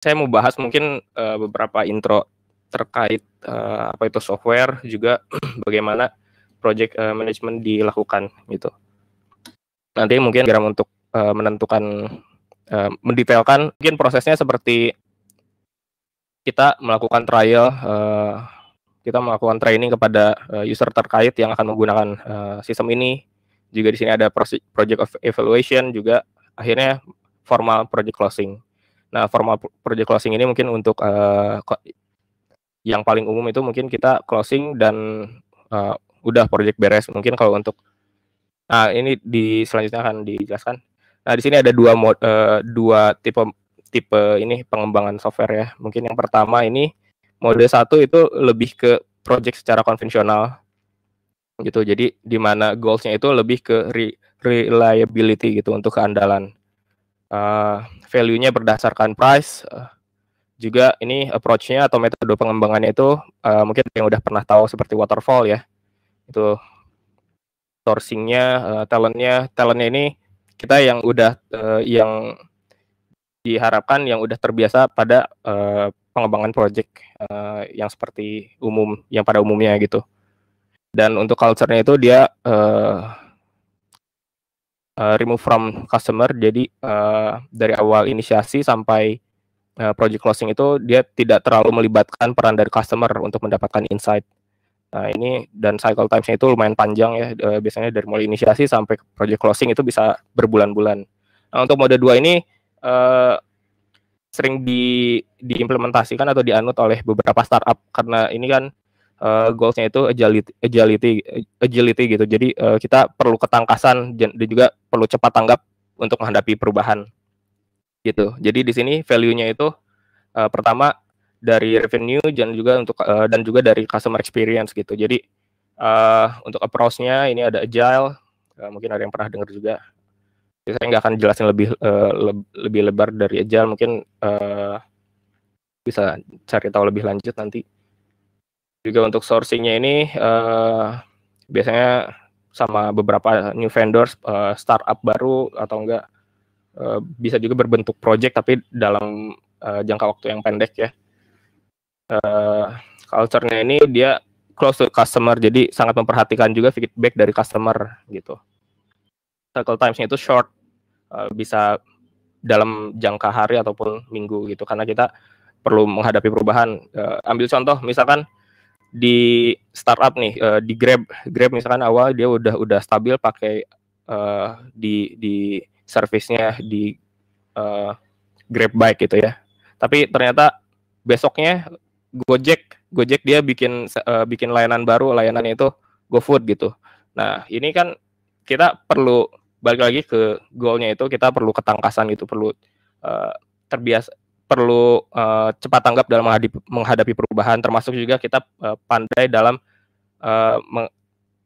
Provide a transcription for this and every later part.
Saya mau bahas mungkin, beberapa intro terkait, apa itu software, juga bagaimana project, management dilakukan, gitu. Nanti mungkin untuk, menentukan, mendetailkan mungkin prosesnya seperti kita melakukan trial, kita melakukan training kepada, user terkait yang akan menggunakan, sistem ini. Juga di sini ada project of evaluation, juga akhirnya formal project closing. Nah, formal project closing ini mungkin untuk, yang paling umum itu mungkin kita closing dan, udah project beres. Mungkin kalau untuk ini selanjutnya akan dijelaskan. Nah, di sini ada 2 tipe tipe ini pengembangan software ya. Mungkin yang pertama ini mode 1 itu lebih ke project secara konvensional, gitu. Jadi di mana goals-nya itu lebih ke reliability gitu, untuk keandalan. Value-nya berdasarkan price, juga ini approach-nya atau metode pengembangannya itu, mungkin yang udah pernah tahu seperti waterfall ya. Itu sourcing-nya, talent-nya ini kita yang udah, yang diharapkan yang udah terbiasa pada, pengembangan project, yang seperti yang pada umumnya gitu. Dan untuk culture-nya itu dia, remove from customer. Jadi, dari awal inisiasi sampai, project closing itu dia tidak terlalu melibatkan peran dari customer untuk mendapatkan insight. Nah, ini dan cycle times-nya itu lumayan panjang ya, biasanya dari mulai inisiasi sampai ke project closing itu bisa berbulan-bulan. Nah, untuk mode 2 ini, sering diimplementasikan atau dianut oleh beberapa startup, karena ini kan, goals-nya itu agility gitu. Jadi, kita perlu ketangkasan dan juga perlu cepat tanggap untuk menghadapi perubahan, gitu. Jadi di sini value-nya itu, pertama dari revenue dan juga dari customer experience gitu. Jadi, untuk approach-nya ini ada agile, mungkin ada yang pernah dengar juga. Saya nggak akan jelasin lebih lebar dari agile, mungkin, bisa cari tahu lebih lanjut nanti. Juga untuk sourcing-nya ini, biasanya sama beberapa new vendors, startup baru atau enggak, bisa juga berbentuk project tapi dalam, jangka waktu yang pendek ya. Culture-nya ini dia close to customer, jadi sangat memperhatikan juga feedback dari customer gitu. Cycle times-nya itu short, bisa dalam jangka hari ataupun minggu gitu, karena kita perlu menghadapi perubahan. Ambil contoh misalkan di startup nih, di Grab misalkan awal dia udah stabil pakai, di service-nya di, Grab Bike gitu ya. Tapi ternyata besoknya Gojek dia bikin layanan baru, layanannya itu GoFood gitu. Nah, ini kan kita perlu balik lagi ke goal-nya itu, kita perlu ketangkasan gitu, perlu, cepat tanggap dalam menghadapi perubahan, termasuk juga kita, pandai dalam,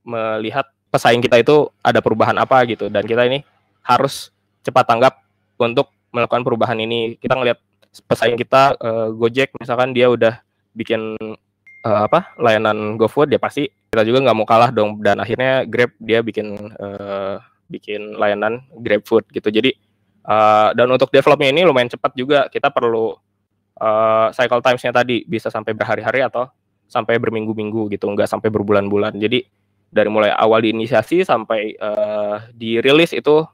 melihat pesaing kita itu ada perubahan apa gitu, dan kita ini harus cepat tanggap untuk melakukan perubahan ini. Kita ngelihat pesaing kita, Gojek misalkan dia udah bikin, layanan GoFood, ya pasti kita juga nggak mau kalah dong, dan akhirnya Grab dia bikin layanan GrabFood gitu. Jadi, dan untuk developnya ini lumayan cepat juga, kita perlu, cycle times-nya tadi bisa sampai berhari-hari atau sampai berminggu-minggu gitu, nggak sampai berbulan-bulan. Jadi dari mulai awal diinisiasi sampai, dirilis itu,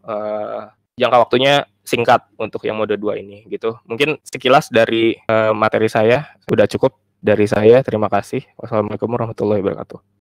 jangka waktunya singkat untuk yang mode 2 ini gitu. Mungkin sekilas dari, materi saya, sudah cukup dari saya. Terima kasih. Wassalamualaikum warahmatullahi wabarakatuh.